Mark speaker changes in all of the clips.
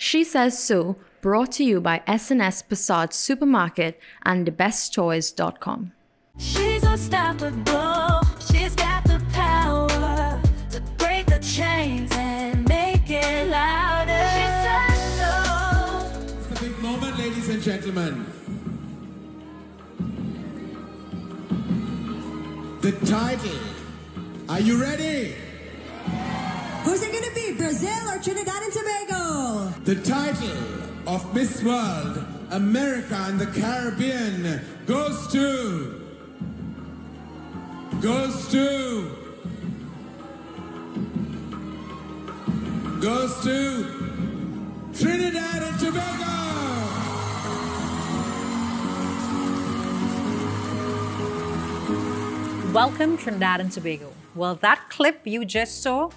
Speaker 1: She Says So, brought to you by S&S Passage Supermarket and thebesttoys.com.
Speaker 2: She's unstoppable. She's got the power to break the chains and make it louder. She says so.
Speaker 3: It's a big moment, ladies and gentlemen. The title. Are you ready?
Speaker 4: Who's it gonna be, Brazil or Trinidad and Tobago?
Speaker 3: The title of Miss World America and the Caribbean goes to Trinidad and Tobago.
Speaker 5: Welcome, Trinidad and Tobago. Well, that clip you just saw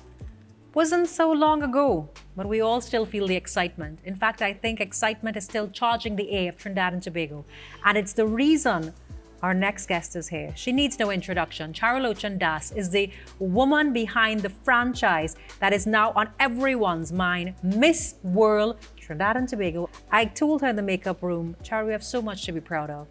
Speaker 5: wasn't so long ago, but we all still feel the excitement. In fact, I think excitement is still charging the air of Trinidad and Tobago. And it's the reason our next guest is here. She needs no introduction. Charulochan Das is the woman behind the franchise that is now on everyone's mind, Miss World Trinidad and Tobago. I told her in the makeup room, Charu, we have so much to be proud of.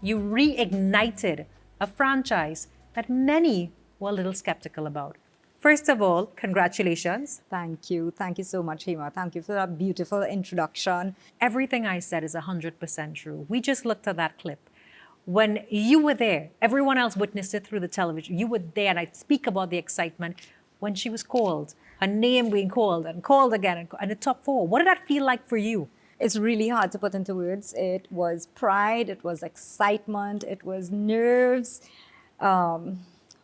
Speaker 5: You reignited a franchise that many were a little skeptical about. First of all, congratulations.
Speaker 6: Thank you. Thank you so much, Hema. Thank you for that beautiful introduction.
Speaker 5: Everything I said is 100% true. We just looked at that clip. When you were there, everyone else witnessed it through the television. You were there, and I speak about the excitement when she was called, her name being called and called again, and the top four. What did that feel like for you?
Speaker 6: It's really hard to put into words. It was pride, it was excitement, it was nerves.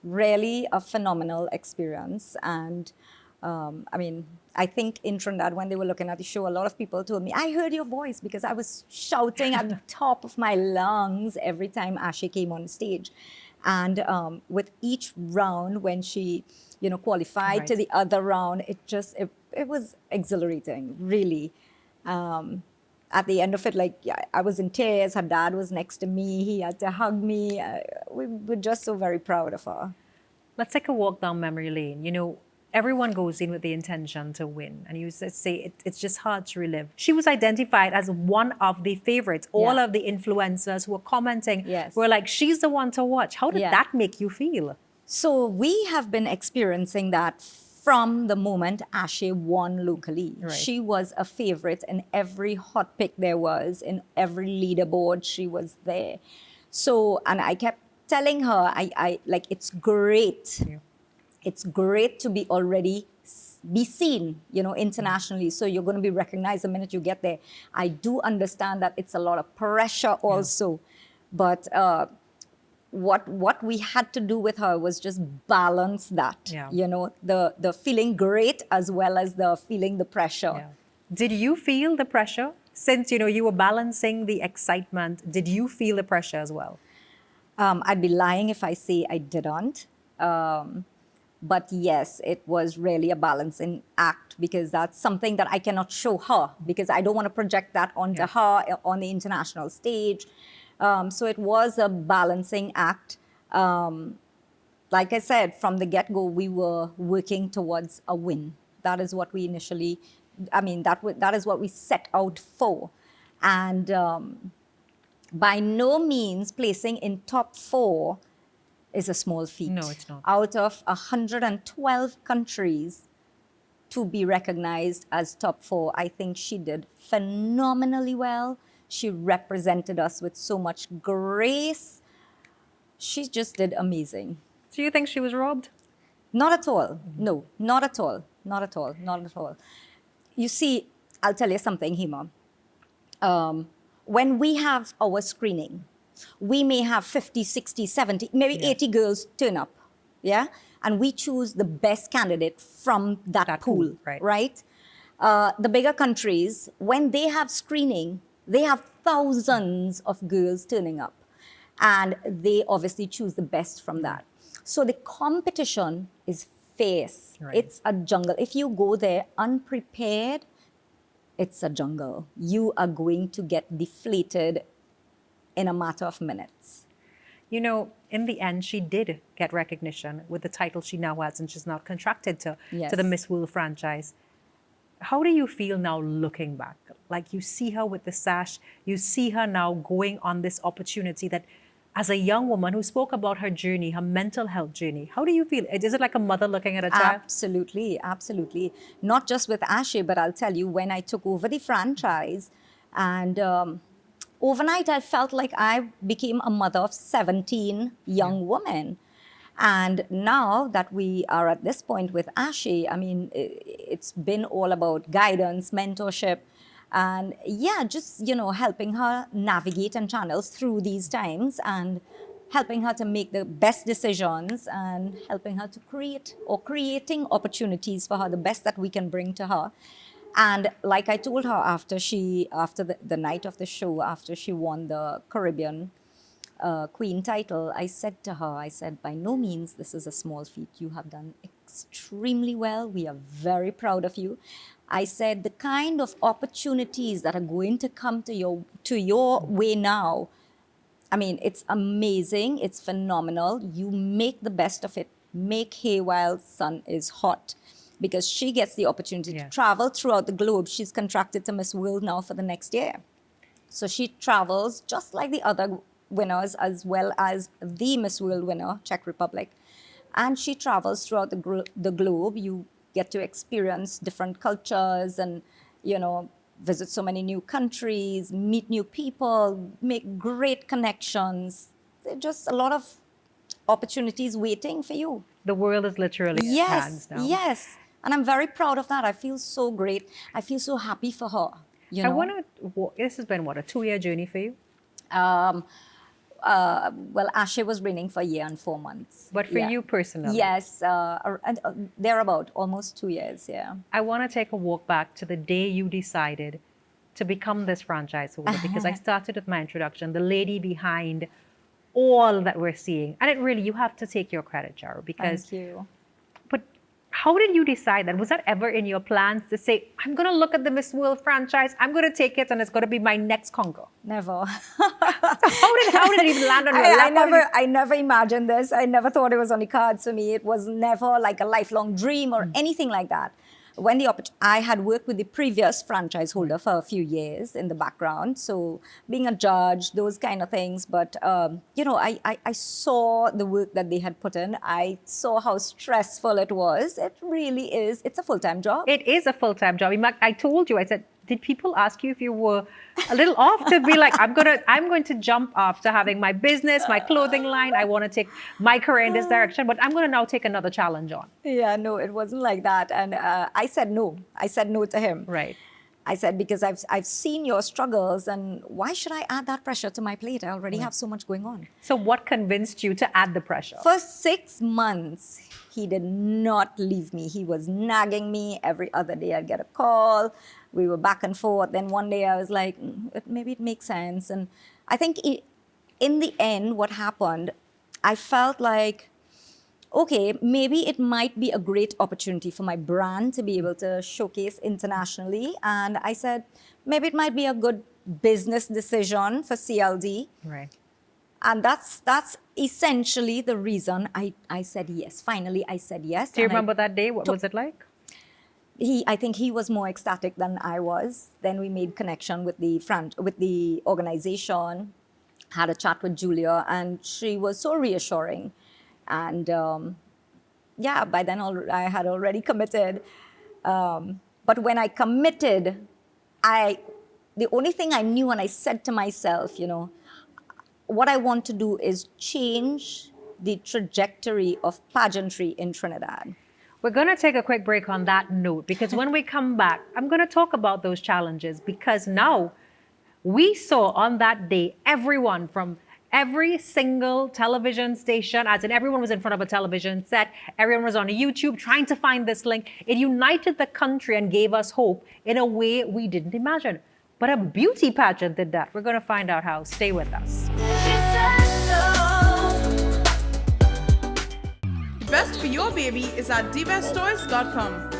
Speaker 6: Really a phenomenal experience. And I think in Trinidad, when they were looking at the show, a lot of people told me, I heard your voice because I was shouting at the top of my lungs every time Ashe came on stage. And with each round, when she, qualified to the other round, it was exhilarating, really. At the end of it, I was in tears. Her dad was next to me. He had to hug me. We were just so very proud of her.
Speaker 5: Let's take a walk down memory lane. Everyone goes in with the intention to win. And you say it's just hard to relive. She was identified as one of the favorites. All of the influencers who were commenting were like, she's the one to watch. How did that make you feel?
Speaker 6: So we have been experiencing that from the moment Ashe won locally.
Speaker 5: Right.
Speaker 6: She was a favorite in every hot pick there was, in every leaderboard, she was there. So, and I kept telling her, I it's great. Yeah. It's great to be be seen, internationally. So you're going to be recognized the minute you get there. I do understand that it's a lot of pressure also, but what we had to do with her was just balance that, the feeling great as well as the feeling the pressure.
Speaker 5: Yeah. Did you feel the pressure? Since, you were balancing the excitement, did you feel the pressure as well?
Speaker 6: I'd be lying if I say I didn't. But yes, it was really a balancing act because that's something that I cannot show her because I don't want to project that onto her on the international stage. So it was a balancing act. Like I said, from the get-go, we were working towards a win. That is what we initially, that is what we set out for. And by no means placing in top 4 is a small feat.
Speaker 5: No, it's not.
Speaker 6: Out of 112 countries to be recognized as top 4, I think she did phenomenally well. She represented us with so much grace. She just did amazing.
Speaker 5: Do you think she was robbed?
Speaker 6: Not at all. No, not at all. Not at all. Not at all. You see, I'll tell you something, Hema. When we have our screening, we may have 50, 60, 70, maybe 80 girls turn up, and we choose the best candidate from that pool, right? The bigger countries, when they have screening, they have thousands of girls turning up, and they obviously choose the best from that. So the competition is fierce.
Speaker 5: Right.
Speaker 6: It's a jungle. If you go there unprepared, it's a jungle. You are going to get deflated in a matter of minutes.
Speaker 5: In the end, she did get recognition with the title she now has, and she's now contracted to the Miss World franchise. How do you feel now looking back? Like you see her with the sash, you see her now going on this opportunity that as a young woman who spoke about her journey, her mental health journey, how do you feel? Is it like a mother looking at a child?
Speaker 6: Absolutely, absolutely. Not just with Ashe, but I'll tell you, when I took over the franchise, and overnight I felt like I became a mother of 17 young women. And now that we are at this point with Ashe, I mean, it's been all about guidance, mentorship, and yeah, just, helping her navigate and channel through these times, and helping her to make the best decisions, and helping her to creating opportunities for her, the best that we can bring to her. And like I told her after the night of the show, after she won the Caribbean Queen title, I said to her, by no means this is a small feat. You have done extremely well. We are very proud of you. I said, the kind of opportunities that are going to come to your way now, I mean, it's amazing. It's phenomenal. You make the best of it. Make hay while sun is hot. Because she gets the opportunity to travel throughout the globe. She's contracted to Miss World now for the next year. So she travels just like the other winners, as well as the Miss World winner, Czech Republic. And she travels throughout the globe. You get to experience different cultures and, visit so many new countries, meet new people, make great connections. There's just a lot of opportunities waiting for you.
Speaker 5: The world is literally in hands now.
Speaker 6: Yes. And I'm very proud of that. I feel so great. I feel so happy for her.
Speaker 5: This has been, a 2-year journey for you?
Speaker 6: Well, Ashe was reigning for a year and 4 months.
Speaker 5: But for you personally?
Speaker 6: Yes, they're about almost 2 years, yeah.
Speaker 5: I want to take a walk back to the day you decided to become this franchise holder, because I started with my introduction, the lady behind all that we're seeing. And it really, you have to take your credit, Charu, because...
Speaker 6: Thank you.
Speaker 5: But how did you decide that? Was that ever in your plans to say, I'm going to look at the Miss World franchise, I'm going to take it, and it's going to be my next conquer?
Speaker 6: Never.
Speaker 5: So how did it even land on your lap?
Speaker 6: I never imagined this. I never thought it was on the cards for me. It was never like a lifelong dream or anything like that. When I had worked with the previous franchise holder for a few years in the background, so being a judge, those kind of things. But I saw the work that they had put in. I saw how stressful it was. It really is. It's a full-time job.
Speaker 5: It is a full-time job. I told you, I said, did people ask you if you were a little off to be like, I'm going to jump after having my business, my clothing line. I want to take my career in this direction, but I'm going to now take another challenge on.
Speaker 6: Yeah, no, it wasn't like that. And I said no. I said no to him.
Speaker 5: Right.
Speaker 6: I said, because I've seen your struggles, and why should I add that pressure to my plate? I already have so much going on.
Speaker 5: So what convinced you to add the pressure?
Speaker 6: For 6 months, he did not leave me. He was nagging me. Every other day I'd get a call. We were back and forth. Then one day I was like, maybe it makes sense. And I think in the end, what happened, I felt like, okay, maybe it might be a great opportunity for my brand to be able to showcase internationally. And I said, maybe it might be a good business decision for CLD.
Speaker 5: Right.
Speaker 6: And that's essentially the reason I said yes. Finally, I said yes.
Speaker 5: Do you remember that day? What was it like?
Speaker 6: I think he was more ecstatic than I was. Then we made connection with the organization, had a chat with Julia, and she was so reassuring. And by then I had already committed. But when I committed, the only thing I knew, and I said to myself, what I want to do is change the trajectory of pageantry in Trinidad.
Speaker 5: We're going to take a quick break on that note, because when we come back, I'm going to talk about those challenges, because now we saw on that day everyone from every single television station, as in everyone was in front of a television set, everyone was on YouTube trying to find this link. It united the country and gave us hope in a way we didn't imagine. But a beauty pageant did that. We're going to find out how. Stay with us.
Speaker 7: The best for your baby is at thebesttoys.com.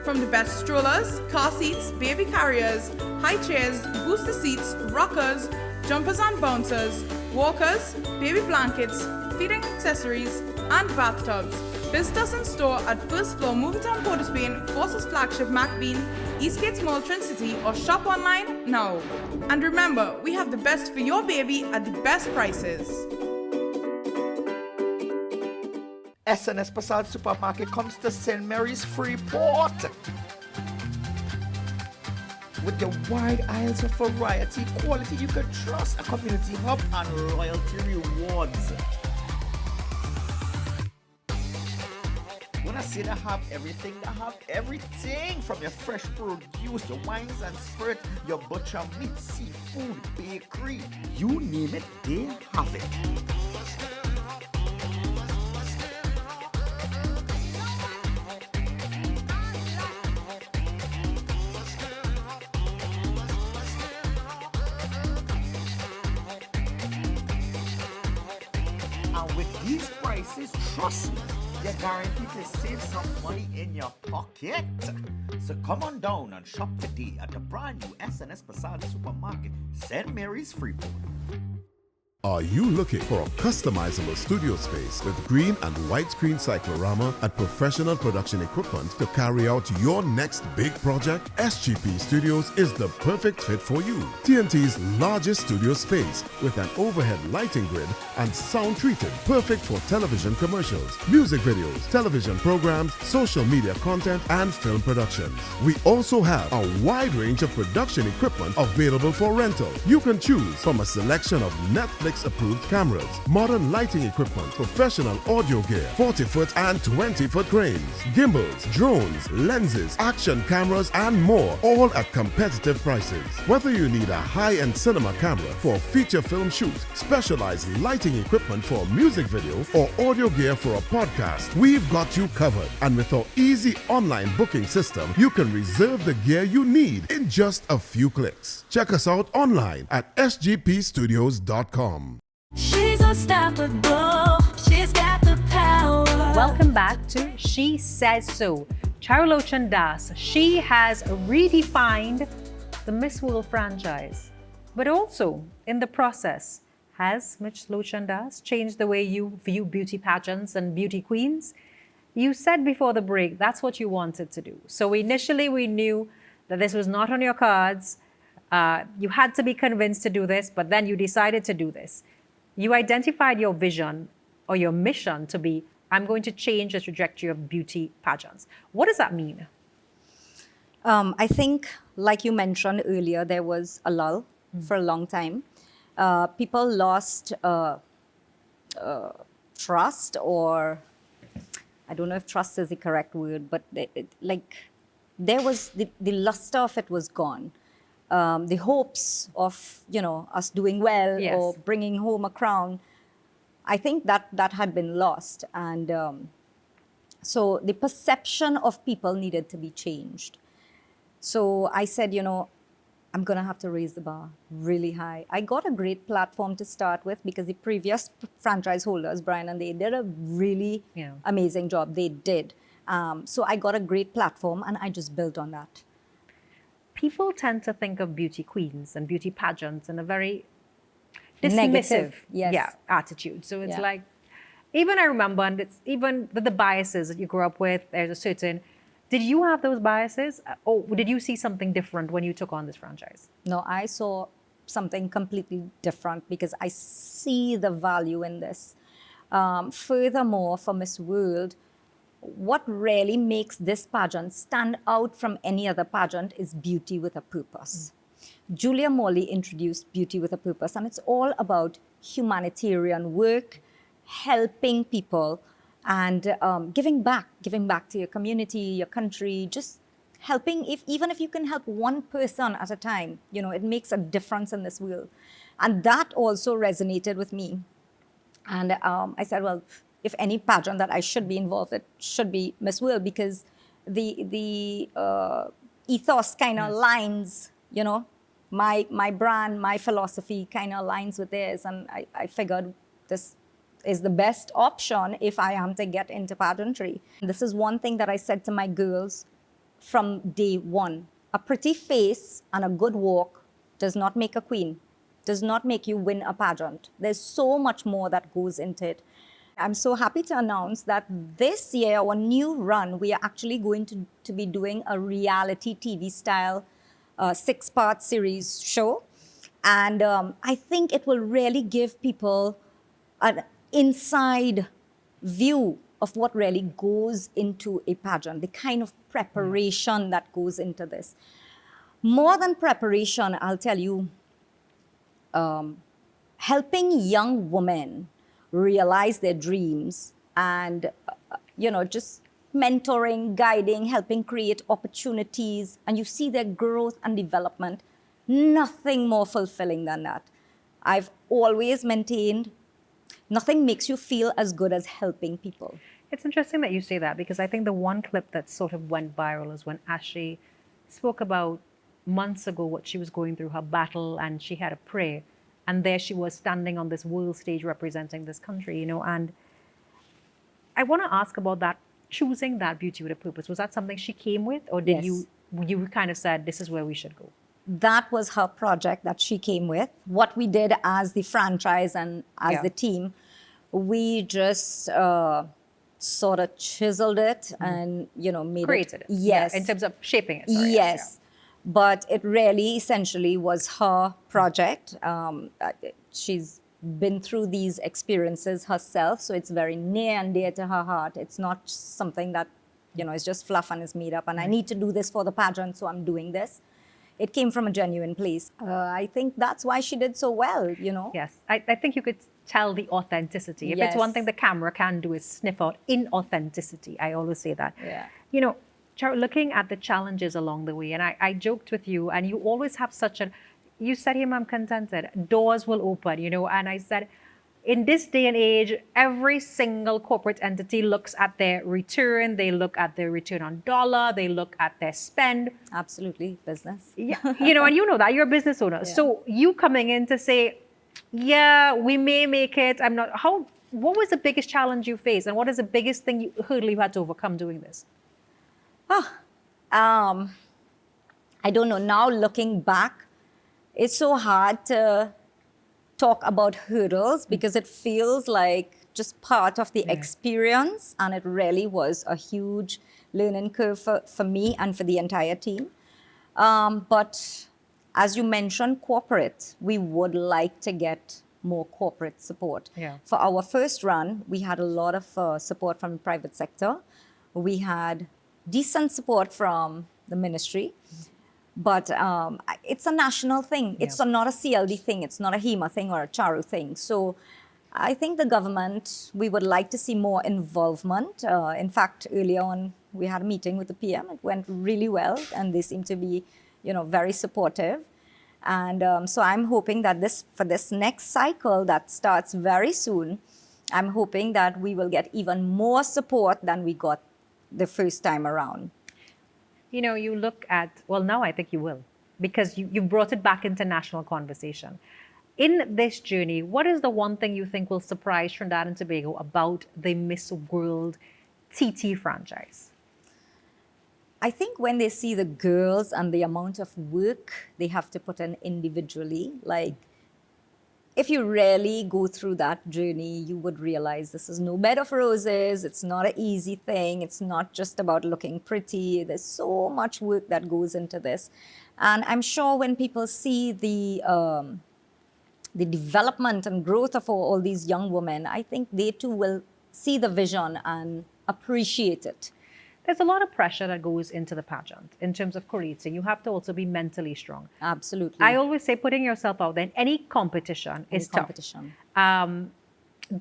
Speaker 7: From the best strollers, car seats, baby carriers, high chairs, booster seats, rockers, jumpers and bouncers, walkers, baby blankets, feeding accessories, and bathtubs. Visit us in store at first floor Movitown Port of Spain, Forces flagship MacBean, Eastgate Mall Trin City, or shop online now. And remember, we have the best for your baby at the best prices.
Speaker 8: SNS Passage Supermarket comes to St. Mary's Freeport. With the wide aisles of variety, quality you can trust, a community hub, and loyalty rewards. When I say they have everything, they have everything from your fresh produce, your wines and spirits, your butcher meat, seafood, bakery, you name it, they have it. And with these prices, trust me, you're guaranteed to save some money in your pocket. So come on down and shop today at the brand new SNS Passage Supermarket, St. Mary's Freeport.
Speaker 9: Are you looking for a customizable studio space with green and white screen cyclorama and professional production equipment to carry out your next big project? SGP Studios is the perfect fit for you. TNT's largest studio space with an overhead lighting grid and sound treated, perfect for television commercials, music videos, television programs, social media content, and film productions. We also have a wide range of production equipment available for rental. You can choose from a selection of Netflix approved cameras, modern lighting equipment, professional audio gear, 40-foot and 20-foot cranes, gimbals, drones, lenses, action cameras, and more, all at competitive prices. Whether you need a high-end cinema camera for a feature film shoot, specialized lighting equipment for a music video, or audio gear for a podcast, we've got you covered. And with our easy online booking system, you can reserve the gear you need in just a few clicks. Check us out online at sgpstudios.com.
Speaker 2: She's unstoppable. She's got the power.
Speaker 5: Welcome back to She Says So. Charulochan Das, she has redefined the Miss World franchise. But also, in the process, has Miss Lochan Das changed the way you view beauty pageants and beauty queens? You said before the break that's what you wanted to do. So initially we knew that this was not on your cards. You had to be convinced to do this, but then you decided to do this. You identified your vision or your mission to be, I'm going to change the trajectory of beauty pageants. What does that mean?
Speaker 6: I think, like you mentioned earlier, there was a lull for a long time. People lost trust, or I don't know if trust is the correct word, but there was the luster of it was gone. The hopes of us doing well,
Speaker 5: Yes.
Speaker 6: or bringing home a crown, I think that had been lost, and so the perception of people needed to be changed. So I said, I'm gonna have to raise the bar really high. I got a great platform to start with because the previous franchise holders, Brian and they, did a really amazing job. They did. So I got a great platform and I just built on that.
Speaker 5: People tend to think of beauty queens and beauty pageants in a very dismissive
Speaker 6: Negative, yes.
Speaker 5: attitude. So it's
Speaker 6: Yeah.
Speaker 5: like, even I remember, and it's even the biases that you grew up with, there's a certain, did you have those biases? Or did you see something different when you took on this franchise?
Speaker 6: No, I saw something completely different because I see the value in this. Furthermore, for Miss World, what really makes this pageant stand out from any other pageant is beauty with a purpose. Julia Morley introduced Beauty with a Purpose, and it's all about humanitarian work, helping people, and giving back to your community, your country, just helping. Even if you can help one person at a time, it makes a difference in this world. And that also resonated with me. And I said, well, if any pageant that I should be involved with should be Miss World, because the ethos kind of aligns, my brand, my philosophy kind of aligns with theirs. And I figured this is the best option if I am to get into pageantry. This is one thing that I said to my girls from day one. A pretty face and a good walk does not make a queen, does not make you win a pageant. There's so much more that goes into it. I'm so happy to announce that this year, our new run, we are actually going to be doing a reality TV style 6-part series show. And I think it will really give people an inside view of what really goes into a pageant, the kind of preparation that goes into this. More than preparation, I'll tell you, helping young women realize their dreams and, just mentoring, guiding, helping create opportunities, and you see their growth and development. Nothing more fulfilling than that. I've always maintained nothing makes you feel as good as helping people.
Speaker 5: It's interesting that you say that, because I think the one clip that sort of went viral is when Ashley spoke about months ago what she was going through, her battle, and she had a prayer. And there she was standing on this world stage representing this country, and I want to ask about that, choosing that beauty with a purpose. Was that something she came with, or did
Speaker 6: Yes.
Speaker 5: you kind of said, this is where we should go?
Speaker 6: That was her project that she came with. What we did as the franchise and as
Speaker 5: Yeah.
Speaker 6: the team, we just sort of chiseled it and, made
Speaker 5: Created it.
Speaker 6: Yes.
Speaker 5: Yeah, in terms of shaping it. Sorry,
Speaker 6: Yes. But it really essentially was her project. She's been through these experiences herself, so it's very near and dear to her heart. It's not something that, is just fluff and is made up, and I need to do this for the pageant, so I'm doing this. It came from a genuine place. I think that's why she did so well,
Speaker 5: Yes, I think you could tell the authenticity. If it's one
Speaker 6: Yes.
Speaker 5: thing the camera can do is sniff out inauthenticity. I always say that.
Speaker 6: Yeah.
Speaker 5: Looking at the challenges along the way, and I joked with you, and you always have you said, "Him, I'm contented. Doors will open," and I said, in this day and age, every single corporate entity looks at their return, they look at their return on dollar, they look at their spend.
Speaker 6: Absolutely, business.
Speaker 5: Yeah, and you know that, you're a business owner.
Speaker 6: Yeah.
Speaker 5: So you coming in to say, yeah, we may make it, what was the biggest challenge you faced, and what is the biggest hurdle you had to overcome doing this?
Speaker 6: I don't know. Now looking back, it's so hard to talk about hurdles because it feels like just part of the experience, and it really was a huge learning curve for me and for the entire team. But as you mentioned, corporate, we would like to get more corporate support.
Speaker 5: Yeah.
Speaker 6: For our first run, we had a lot of support from the private sector. We had decent support from the ministry. But it's a national thing. It's not a CLD thing. It's not a HEMA thing or a CHARU thing. So I think the government, we would like to see more involvement. In fact, earlier on, we had a meeting with the PM. It went really well, and they seem to be, very supportive. And so I'm hoping that for this next cycle that starts very soon, I'm hoping that we will get even more support than we got the first time around.
Speaker 5: You look at, well, now I think you will, because you brought it back into national conversation. In this journey, what is the one thing you think will surprise Trinidad and Tobago about the Miss World TT franchise?
Speaker 6: I think when they see the girls and the amount of work they have to put in individually, like if you really go through that journey, you would realize this is no bed of roses. It's not an easy thing. It's not just about looking pretty. There's so much work that goes into this. And I'm sure when people see the development and growth of all these young women, I think they too will see the vision and appreciate it.
Speaker 5: There's a lot of pressure that goes into the pageant in terms of creating. You have to also be mentally strong.
Speaker 6: Absolutely.
Speaker 5: I always say putting yourself out there in any competition is tough.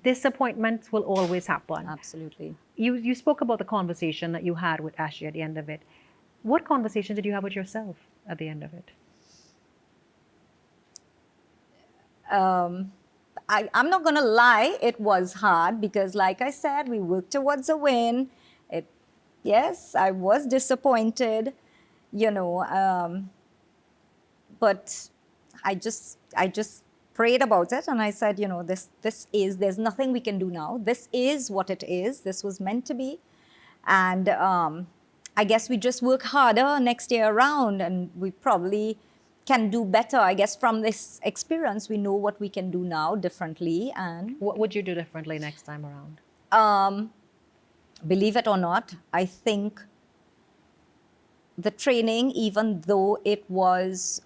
Speaker 5: Disappointments will always happen.
Speaker 6: Absolutely.
Speaker 5: You spoke about the conversation that you had with Ashley at the end of it. What conversation did you have with yourself at the end of it?
Speaker 6: I'm not going to lie, it was hard because, like I said, we worked towards a win. Yes, I was disappointed, but I just prayed about it, and I said, there's nothing we can do now. This is what it is. This was meant to be, and I guess we just work harder next year around, and we probably can do better. I guess from this experience, we know what we can do now differently. And
Speaker 5: what would you do differently next time around?
Speaker 6: Believe it or not, I think the training, even though it was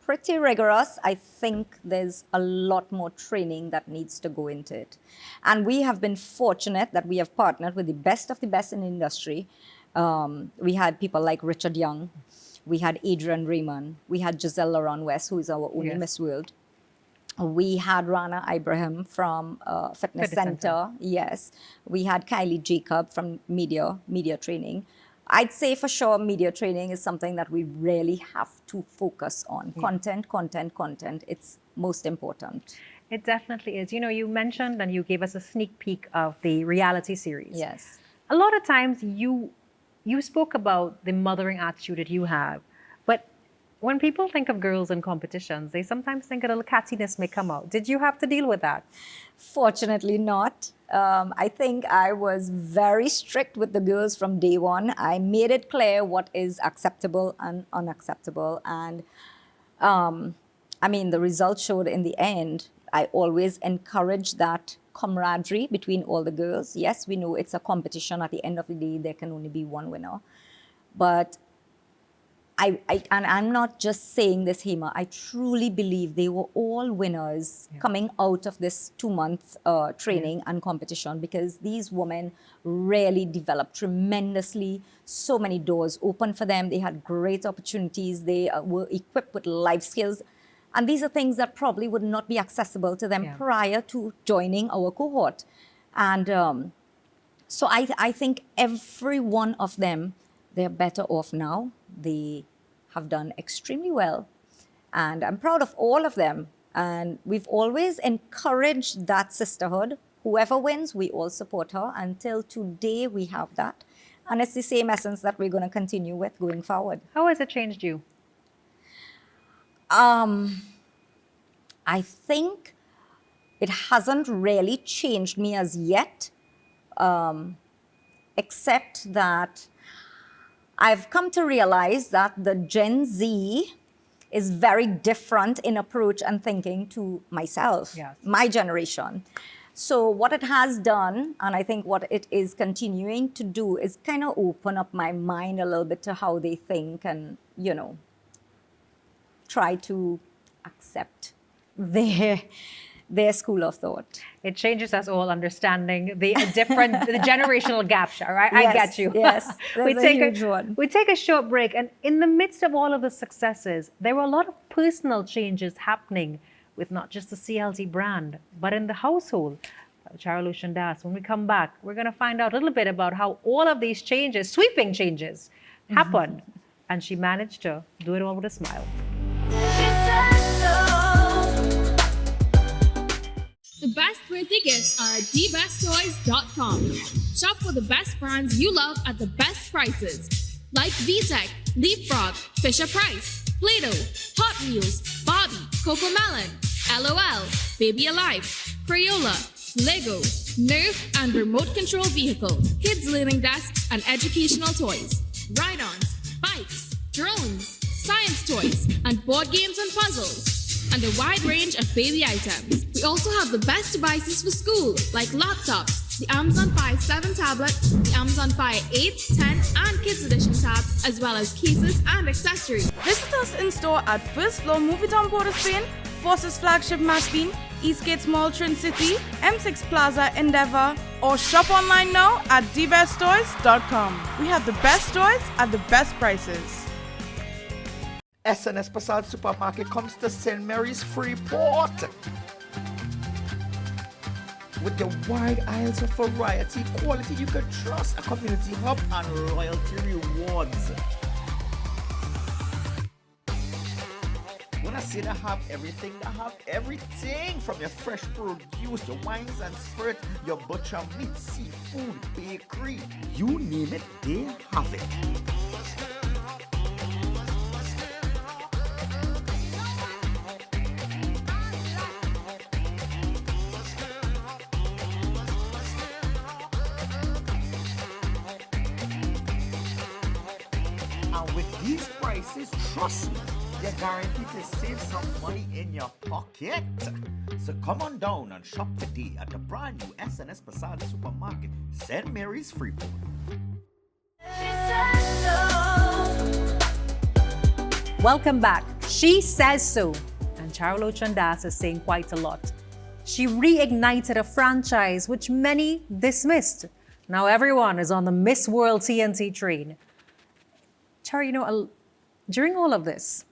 Speaker 6: pretty rigorous, I think there's a lot more training that needs to go into it. And we have been fortunate that we have partnered with the best of the best in the industry. We had people like Richard Young, we had Adrian Raymond, we had Giselle Laron West, who is our only
Speaker 5: Yes.
Speaker 6: Miss World. We had Rana Ibrahim from Fitness Center. Yes. We had Kylie Jacob from media training. I'd say for sure media training is something that we really have to focus on. Content. It's most important.
Speaker 5: It definitely is. You know, you mentioned and you gave us a sneak peek of the reality series.
Speaker 6: Yes.
Speaker 5: A lot of times you spoke about the mothering attitude that you have, but when people think of girls in competitions, they sometimes think a little cattiness may come out. Did you have to deal with that?
Speaker 6: Fortunately not. I think I was very strict with the girls from day one. I made it clear what is acceptable and unacceptable. And I mean, the results showed in the end, I always encourage that camaraderie between all the girls. Yes, we know it's a competition. At the end of the day, there can only be one winner. But and I'm not just saying this, Hema, I truly believe they were all winners coming out of this 2-month training and competition, because these women really developed tremendously. So many doors open for them. They had great opportunities. They were equipped with life skills. And these are things that probably would not be accessible to them prior to joining our cohort. And so I think every one of them, they're better off now. They have done extremely well. And I'm proud of all of them. And we've always encouraged that sisterhood. Whoever wins, we all support her. Until today, we have that. And it's the same essence that we're going to continue with going forward.
Speaker 5: How has it changed you?
Speaker 6: I think it hasn't really changed me as yet, except that I've come to realize that the Gen Z is very different in approach and thinking to myself, my generation. So what it has done, and I think what it is continuing to do, is kind of open up my mind a little bit to how they think and, you know, try to accept their school of thought.
Speaker 5: It changes us all understanding the different, the generational gaps, all right?
Speaker 6: Yes,
Speaker 5: I get you.
Speaker 6: Yes, that's a huge one.
Speaker 5: We take a short break, and in the midst of all of the successes, there were a lot of personal changes happening with not just the CLT brand, but in the household. Charalushan Das, when we come back, we're going to find out a little bit about how all of these changes, sweeping changes, happened. And she managed to do it all with a smile.
Speaker 10: The best birthday gifts are at thebesttoys.com. Shop for the best brands you love at the best prices. Like VTech, Leapfrog, Fisher-Price, Play-Doh, Hot Wheels, Barbie, Cocomelon, LOL, Baby Alive, Crayola, Lego, Nerf, and remote control vehicles, kids learning desks and educational toys, ride-ons, bikes, drones, science toys, and board games and puzzles, and a wide range of baby items. We also have the best devices for school, like laptops, the Amazon Fire 7 tablet, the Amazon Fire 8, 10, and Kids Edition tabs, as well as cases and accessories.
Speaker 7: Visit us in store at First Floor Movie Town Port of Spain, Forces Flagship McBean, Eastgate Mall Trin City, M6 Plaza Endeavour, or shop online now at thebesttoys.com. We have the best toys at the best prices.
Speaker 8: SNS Passat Supermarket comes to St. Mary's Freeport with the wide aisles of variety, quality you can trust, a community hub, and loyalty rewards. When I say they have everything from your fresh produce, your wines and spirits, your butcher meat, seafood, bakery, you name it, they have it. And with these prices, trust me, you're guaranteed to save some money in your pocket. So come on down and shop today at the brand new SNS Passage Supermarket, St. Mary's Freeport.
Speaker 5: Welcome back. She says so. And Charlo Chandas is saying quite a lot. She reignited a franchise which many dismissed. Now everyone is on the Miss World TNT train. Char, during all of this,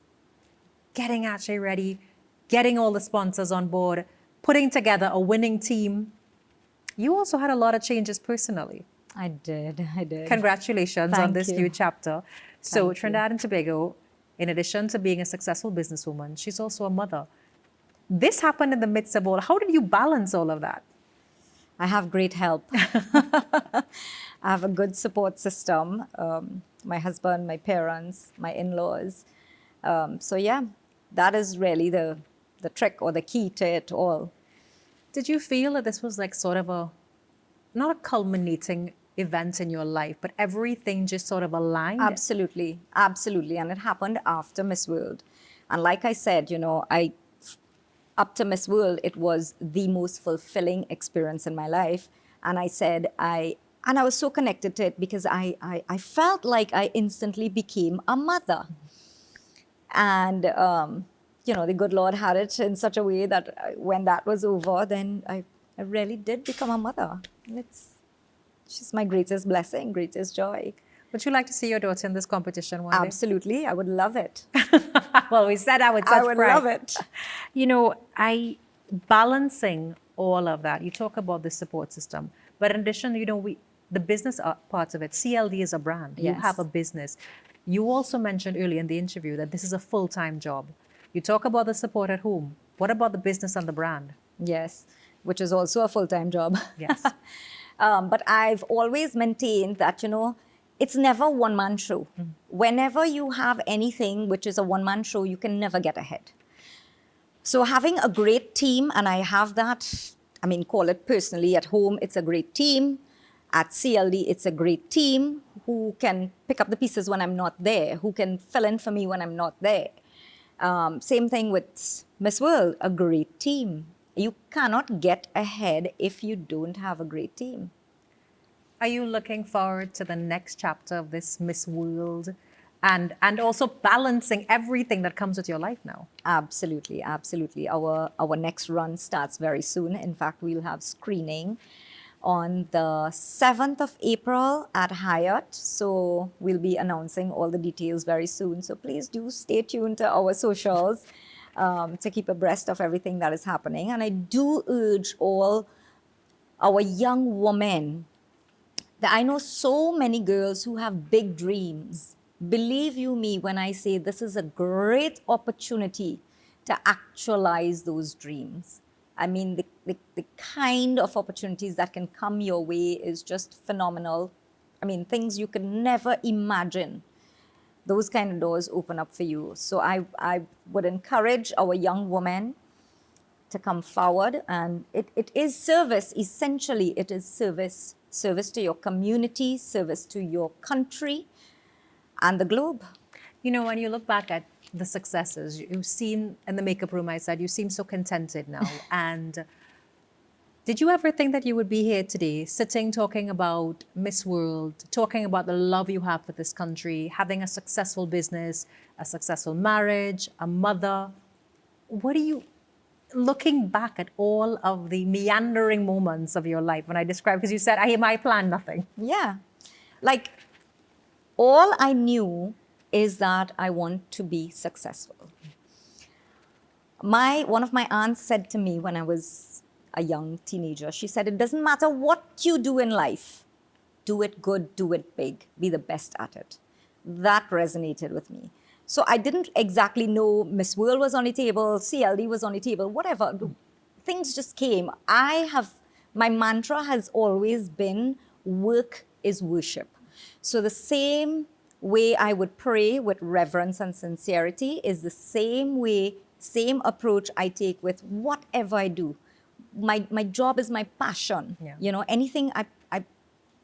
Speaker 5: getting Ashley ready, getting all the sponsors on board, putting together a winning team, you also had a lot of changes personally.
Speaker 6: I did.
Speaker 5: Congratulations on this
Speaker 6: you.
Speaker 5: new chapter. So
Speaker 6: Thank you.
Speaker 5: Trinidad and Tobago, in addition to being a successful businesswoman, she's also a mother. This happened in the midst of all. How did you balance all of that?
Speaker 6: I have great help. I have a good support system. My husband, my parents, my in-laws. So yeah, that is really the trick or the key to it all.
Speaker 5: Did you feel that this was like sort of not a culminating event in your life, but everything just sort of aligned?
Speaker 6: Absolutely. And it happened after Miss World. And like I said, up to Miss World, it was the most fulfilling experience in my life. And I said, I was so connected to it because I felt like I instantly became a mother. And, the good Lord had it in such a way that when that was over, then I really did become a mother. She's my greatest blessing, greatest joy.
Speaker 5: Would you like to see your daughter in this competition one day?
Speaker 6: Absolutely. I would love it.
Speaker 5: Well, we said that with such
Speaker 6: I would
Speaker 5: pride.
Speaker 6: love it.
Speaker 5: Balancing all of that, you talk about the support system, but in addition, the business parts of it, CLD is a brand. You
Speaker 6: Yes.
Speaker 5: have a business. You also mentioned earlier in the interview that this is a full-time job. You talk about the support at home. What about the business and the brand?
Speaker 6: Yes, which is also a full-time job.
Speaker 5: Yes.
Speaker 6: But I've always maintained that, it's never a one-man show. Whenever you have anything which is a one-man show, you can never get ahead. So having a great team, and I have that, call it personally, at home, it's a great team. At CLD, it's a great team who can pick up the pieces when I'm not there, who can fill in for me when I'm not there. Same thing with Miss World, a great team. You cannot get ahead if you don't have a great team.
Speaker 5: Are you looking forward to the next chapter of this Miss World and also balancing everything that comes with your life now?
Speaker 6: Absolutely. Our next run starts very soon. In fact, we'll have screening on the 7th of April at Hyatt. So we'll be announcing all the details very soon. So please do stay tuned to our socials to keep abreast of everything that is happening. And I do urge all our young women that I know so many girls who have big dreams. Believe you me when I say this is a great opportunity to actualize those dreams. The kind of opportunities that can come your way is just phenomenal. Things you could never imagine. Those kind of doors open up for you. So I would encourage our young women to come forward. And it is service. Essentially, it is service. Service to your community, service to your country and the globe.
Speaker 5: When you look back at the successes, you've seen in the makeup room, I said, you seem so contented now. And did you ever think that you would be here today, sitting, talking about Miss World, talking about the love you have for this country, having a successful business, a successful marriage, a mother? What are you, looking back at all of the meandering moments of your life when I described, because you said, I plan nothing.
Speaker 6: Yeah. All I knew is that I want to be successful. One of my aunts said to me when I was a young teenager, she said, it doesn't matter what you do in life, do it good, do it big, be the best at it. That resonated with me. So I didn't exactly know Miss World was on the table, CLD was on the table, whatever. Things just came. My mantra has always been, work is worship. So the same way I would pray with reverence and sincerity is the same approach I take with whatever I do. My job is my passion.
Speaker 5: Yeah.
Speaker 6: Anything I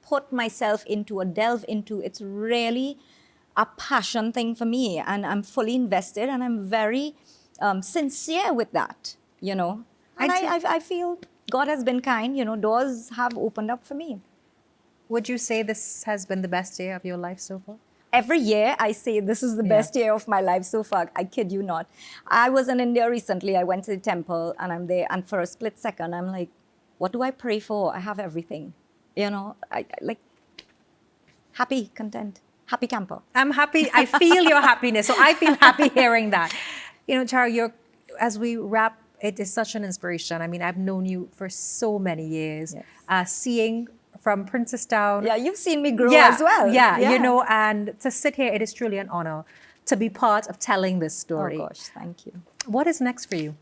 Speaker 6: put myself into or delve into, it's really a passion thing for me, and I'm fully invested, and I'm very sincere with that, you know. And I feel God has been kind, you know, doors have opened up for me.
Speaker 5: Would you say this has been the best year of your life so far?
Speaker 6: Every year I say this is the best year of my life so far. I kid you not. I was in India recently. I went to the temple and I'm there. And for a split second, I'm like, what do I pray for? I have everything. You know, I like happy, content, happy camper.
Speaker 5: I'm happy. I feel your happiness. So I feel happy hearing that. You know, Tara, as we wrap, it is such an inspiration. I mean, I've known you for so many years.
Speaker 6: Yes.
Speaker 5: Seeing from Princestown.
Speaker 6: Yeah, you've seen me grow as well.
Speaker 5: Yeah, you know, and to sit here, it is truly an honor to be part of telling this story.
Speaker 6: Oh gosh, thank you.
Speaker 5: What is next for you?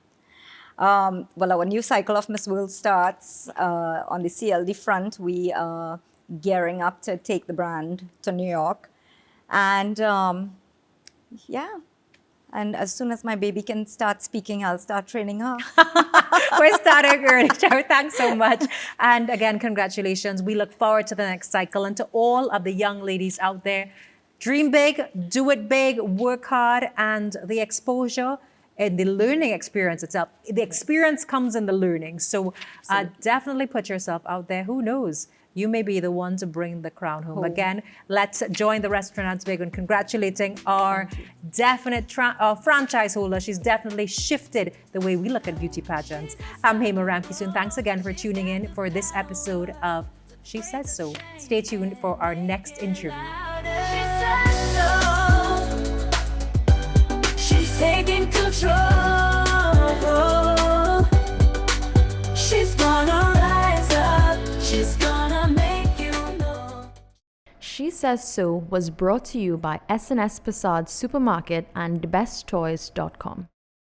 Speaker 6: Well, our new cycle of Miss World starts on the CLD front. We are gearing up to take the brand to New York. And and as soon as my baby can start speaking, I'll start training her.
Speaker 5: We're starting early, Tara. Thanks so much. And again, congratulations. We look forward to the next cycle. And to all of the young ladies out there, dream big, do it big, work hard, and the exposure and the learning experience itself. The experience comes in the learning. So definitely put yourself out there. Who knows? You may be the one to bring the crown home. Again, let's join the rest of Trinidad and Tobago in congratulating our definite franchise holder. She's definitely shifted the way we look at beauty pageants. I'm Hema Ramkisoon. Thanks again for tuning in for this episode of She Says So. Stay tuned for our next interview.
Speaker 2: She's taking control. She's gonna rise up. She's gonna make you know.
Speaker 1: She Says So was brought to you by SNS Passad Supermarket and thebesttoys.com.